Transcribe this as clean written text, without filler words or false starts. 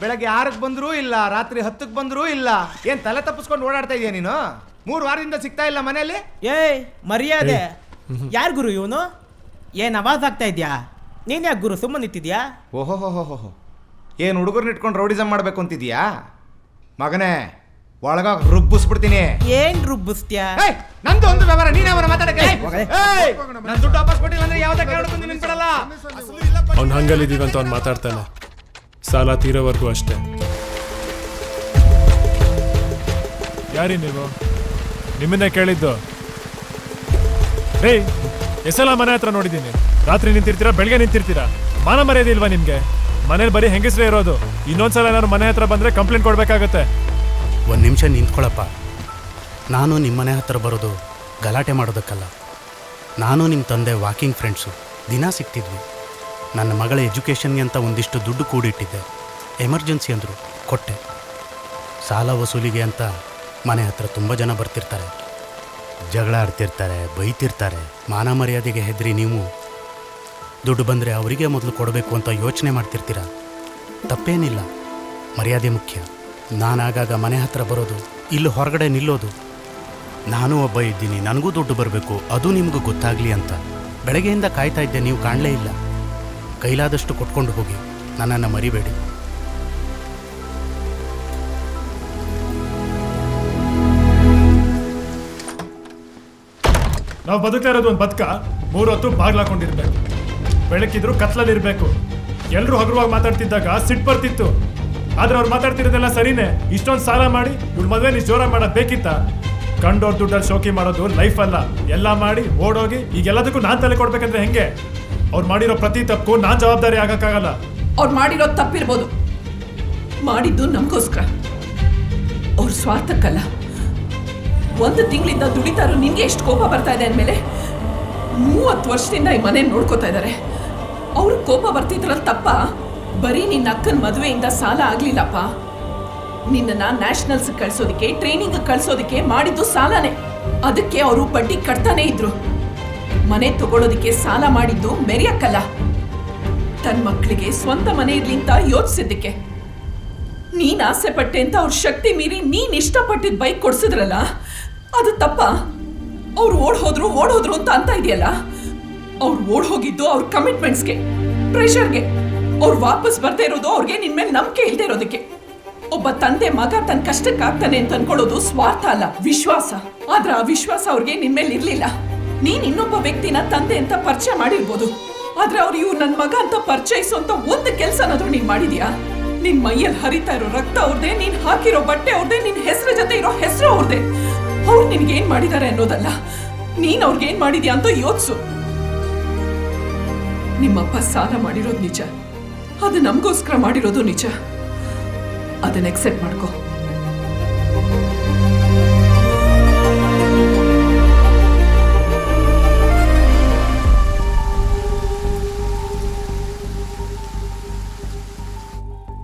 ಬೆಳಗ್ಗೆ 6ಕ್ಕೆ ಬಂದರೂ ಇಲ್ಲ, ರಾತ್ರಿ 10ಕ್ಕೆ ಬಂದರೂ ಇಲ್ಲ. ಏನ್ ತಲೆ ತಪ್ಪಿಸ್ಕೊಂಡು ಓಡಾಡ್ತಾ ಇದೀಯ ನೀನು? 3 ವಾರದಿಂದ ಸಿಗ್ತಾ ಇಲ್ಲ ಮನೆಯಲ್ಲಿ. ಏಯ್ ಮರ್ಯಾದೆ, ಯಾರು ಗುರು ಇವನು? ಏನ್ ಆವಾಜ್ ಆಗ್ತಾ ಇದ್ಯಾ? ನೀನ್ ಯಾಕೆ ಗುರು ಸುಮ್ಮನೆ ನಿಂತಿದ್ಯಾ? ಓಹೋ, ಏನು ಹುಡುಗರ್ನ ಇಟ್ಕೊಂಡು ರೌಡಿಸಮ್ ಮಾಡ್ಬೇಕು ಅಂತಿದ್ಯಾ? ಮಗನೇ, ಒಳಗ ರುಬ್ಬಿಸ್ಬಿಡ್ತೀನಿ. ಏನ್ ರುಬ್ಬಿಸ್ತ್ಯಾ? ನಂದು ಒಂದು ವ್ಯವಹಾರ, ನೀನೇ ಅವನ ಮಾತಾಡಕ್ಕೆ. ನನ್ನ ದುಡ್ಡು ವಾಪಸ್ ಕೊಟ್ಟಿಲ್ಲ ಅಂದ್ರೆ ಯಾವ್ದಾ ಕೇಳೋದಕ್ಕೆ ನಿನ್ಬಿಡಲ್ಲ. ಅವ್ನು ಹಂಗಲ್ಲಿದ್ದೀವಿ ಅಂತ ಅವ್ನು ಮಾತಾಡ್ತಾನೆ. ಸಾಲ ತೀರೋವರೆಗೂ ಅಷ್ಟೇ. ಯಾರಿ ನೀವು? ನಿಮ್ಮನ್ನೇ ಕೇಳಿದ್ದು. ಏಯ್, ಎಸಲ ಮನೆ ಹತ್ರ ನೋಡಿದ್ದೀನಿ. ರಾತ್ರಿ ನಿಂತಿರ್ತೀರಾ, ಬೆಳಗ್ಗೆ ನಿಂತಿರ್ತೀರಾ. ಮಾನ ಮರ್ಯಾದೆ ಇಲ್ವಾ ನಿಮ್ಗೆ? ಮನೇಲಿ ಬರೀ ಹೆಂಗಸ್ರೇ ಇರೋದು. ಇನ್ನೊಂದ್ಸಲ ನಾನು ಮನೆ ಹತ್ರ ಬಂದ್ರೆ ಕಂಪ್ಲೇಂಟ್ ಕೊಡ್ಬೇಕಾಗತ್ತೆ. ಒಂದು ನಿಮಿಷ ನಿಂತ್ಕೊಳ್ಳಪ್ಪ. ನಾನು ನಿಮ್ಮ ಮನೆ ಹತ್ರ ಬರೋದು ಗಲಾಟೆ ಮಾಡೋದಕ್ಕಲ್ಲ. ನಾನು ನಿಮ್ಮ ತಂದೆ ವಾಕಿಂಗ್ ಫ್ರೆಂಡ್ಸು, ದಿನ ಸಿಗ್ತಿದ್ವಿ. ನನ್ನ ಮಗಳ ಎಜುಕೇಷನ್ಗೆ ಅಂತ ಒಂದಿಷ್ಟು ದುಡ್ಡು ಕೂಡಿಟ್ಟಿದ್ದೆ. ಎಮರ್ಜೆನ್ಸಿ ಅಂದರು, ಕೊಟ್ಟೆ. ಸಾಲ ವಸೂಲಿಗೆ ಅಂತ ಮನೆ ಹತ್ರ ತುಂಬ ಜನ ಬರ್ತಿರ್ತಾರೆ, ಜಗಳ ಆಡ್ತಿರ್ತಾರೆ, ಬೈತಿರ್ತಾರೆ. ಮಾನ ಮರ್ಯಾದೆಗೆ ಹೆದರಿ ನೀವು ದುಡ್ಡು ಬಂದರೆ ಅವರಿಗೆ ಮೊದಲು ಕೊಡಬೇಕು ಅಂತ ಯೋಚನೆ ಮಾಡ್ತಿರ್ತೀರ. ತಪ್ಪೇನಿಲ್ಲ, ಮರ್ಯಾದೆ ಮುಖ್ಯ. ನಾನಾಗಾಗ ಮನೆ ಹತ್ರ ಬರೋದು, ಇಲ್ಲಿ ಹೊರಗಡೆ ನಿಲ್ಲೋದು. ನಾನು ಒಬ್ಬ ಇದ್ದೀನಿ, ನನಗೂ ದುಡ್ಡು ಬರಬೇಕು, ಅದು ನಿಮಗೂ ಗೊತ್ತಾಗಲಿ ಅಂತ. ಬೆಳಗ್ಗೆಯಿಂದ ಕಾಯ್ತಾ ಇದ್ದೆ, ನೀವು ಕಾಣಲೇ ಇಲ್ಲ. ಕೈಲಾದಷ್ಟು ಕೊಟ್ಕೊಂಡು ಹೋಗಿ, ನನ್ನನ್ನು ಮರಿಬೇಡಿ. ನಾವು ಬದುಕ್ತಾ ಇರೋದು ಒಂದು ಬದುಕ. 3 ಹೊತ್ತು ಬಾಗ್ಲಾಕೊಂಡಿರ್ಬೇಕು, ಬೆಳಕಿದ್ರು ಕತ್ಲಲ್ಲಿರ್ಬೇಕು. ಎಲ್ಲರೂ ಹಗುರವಾಗಿ ಮಾತಾಡ್ತಿದ್ದಾಗ ಸಿಟ್ಟು ಬರ್ತಿತ್ತು. ಆದ್ರೆ ಅವ್ರು ಮಾತಾಡ್ತಿರೋದೆಲ್ಲ ಸರಿನೇ. ಇಷ್ಟೊಂದು ಸಾಲ ಮಾಡಿ ಇವ್ಳು ಮದುವೆ ನೀ ಜೋರಾಗಿ ಮಾಡೋದು ಬೇಕಿತ್ತ? ಕಂಡೋರ್ ದುಡ್ಡಲ್ಲಿ ಶೋಕಿ ಮಾಡೋದು ಲೈಫ್ ಅಲ್ಲ. ಎಲ್ಲ ಮಾಡಿ ಓಡೋಗಿ ಈಗೆಲ್ಲದಕ್ಕೂ ನಾನ್ ತಲೆ ಕೊಡ್ಬೇಕಂದ್ರೆ ಹೆಂಗೆ? ಅವ್ರು ಮಾಡಿರೋ ಪ್ರತಿ ತಪ್ಪು ನಾನ್ ಜವಾಬ್ದಾರಿ ಆಗಕ್ಕಾಗಲ್ಲ. ಅವ್ರು ಮಾಡಿರೋ ತಪ್ಪಿರ್ಬೋದು, ಮಾಡಿದ್ದು ನಮಗೋಸ್ಕರ, ಅವ್ರ ಸ್ವಾರ್ಥಕ್ಕಲ್ಲ. 1 ತಿಂಗಳಿಂದ ದುಡಿತಾರೋ ನಿನ್ಗೆ ಎಷ್ಟು ಕೋಪ ಬರ್ತಾ ಇದೆ ಅಂದಮೇಲೆ 30 ವರ್ಷದಿಂದ ಈ ಮನೆ ನೋಡ್ಕೋತಾ ಇದ್ದಾರೆ. ಅವ್ರ ಕೋಪ ಬರ್ತಿದ್ರಲ್ಲಿ ತಪ್ಪ? ಬರೀ ನಿನ್ನ ಅಕ್ಕನ ಮದುವೆಯಿಂದ ಸಾಲ ಆಗ್ಲಿಲ್ಲಪ್ಪ. ನಿನ್ನನ್ನ ನ್ಯಾಷನಲ್ಸ್ ಕಳ್ಸೋದಿಕ್ಕೆ, ಟ್ರೈನಿಂಗ್ ಕಳ್ಸೋದಿಕ್ಕೆ ಮಾಡಿದ್ದು ಸಾಲನೇ. ಅದಕ್ಕೆ ಅವರು ಬಡ್ಡಿ ಕಟ್ತಾನೆ ಇದ್ರು. ಮನೆ ತಗೊಳ್ಳೋದಿಕ್ಕೆ ಸಾಲ ಮಾಡಿದ್ದು ಮೆರಿಯಕ್ಕಲ್ಲ, ತನ್ನ ಮಕ್ಕಳಿಗೆ ಸ್ವಂತ ಮನೆ ಇರ್ಲಿ ಅಂತ ಯೋಚಿಸಿದ್ದಕ್ಕೆ. ನೀನ್ ಆಸೆ ಪಟ್ಟೆ ಅಂತ ಅವ್ರ ಶಕ್ತಿ ಮೀರಿ ನೀನ್ ಇಷ್ಟಪಟ್ಟಿದ್ ಬೈಕ್ ಕೊಡ್ಸಿದ್ರಲ್ಲ, ಅದು ತಪ್ಪ? ಅವ್ರು ಓಡ್ ಹೋದ್ರು ಅಂತ ಇದೆಯಲ್ಲ. ಅವ್ರು ಓಡ್ ಹೋಗಿದ್ದು ಅವ್ರ ಕಮಿಟ್ಮೆಂಟ್ಸ್ಗೆ, ಪ್ರೆಷರ್ಗೆ. ಅವ್ರು ವಾಪಸ್ ಬರ್ತಾ ಇರೋದು ಅವ್ರಿಗೆ ನಿನ್ ಮೇಲೆ ನಂಬಿಕೆ ಇಲ್ದೇ ಇರೋದಕ್ಕೆ. ಒಬ್ಬ ತಂದೆ ಮಗ ತನ್ನ ಕಷ್ಟಕ್ಕಾಗ್ತಾನೆ ಅಂತ ಅನ್ಕೊಳ್ಳೋದು ಸ್ವಾರ್ಥ ಅಲ್ಲ, ವಿಶ್ವಾಸ. ಆದ್ರೆ ಆ ವಿಶ್ವಾಸ ಅವ್ರಿಗೆ ನಿನ್ ಮೇಲೆ ಇರ್ಲಿಲ್ಲ. ನೀನ್ ಇನ್ನೊಬ್ಬ ವ್ಯಕ್ತಿನ ತಂದೆ ಅಂತ ಪರಿಚಯ ಮಾಡಿರ್ಬೋದು, ಆದ್ರೆ ಅವ್ರು ಇವ್ರು ನನ್ ಮಗ ಅಂತ ಪರಿಚಯಿಸುವಂತ ಒಂದು ಕೆಲ್ಸನಾದ್ರೂ ನೀನ್ ಮಾಡಿದ್ಯಾ? ನಿನ್ ಮೈಯಲ್ಲಿ ಹರಿತಾ ಇರೋ ರಕ್ತ ಅವ್ರದೇ, ನೀನ್ ಹಾಕಿರೋ ಬಟ್ಟೆ ಅವ್ರದೇ, ನಿನ್ ಹೆಸರು ಜೊತೆ ಇರೋ ಹೆಸರು ಅವ್ರದೇ. ಅವ್ರು ನಿನ್ಗೇನ್ ಮಾಡಿದಾರೆ ಅನ್ನೋದಲ್ಲ, ನೀನ್ ಅವ್ರಿಗೇನ್ ಮಾಡಿದ್ಯಾ ಅಂತ ಯೋಚಿಸು. ನಿಮ್ಮಪ್ಪ ಸಾಲ ಮಾಡಿರೋದು ನಿಜ, ಅದು ನಮಗೋಸ್ಕರ ಮಾಡಿರೋದು ನಿಜ. ಅದನ್ನ ಎಕ್ಸೆಪ್ಟ್ ಮಾಡ್ಕೋ.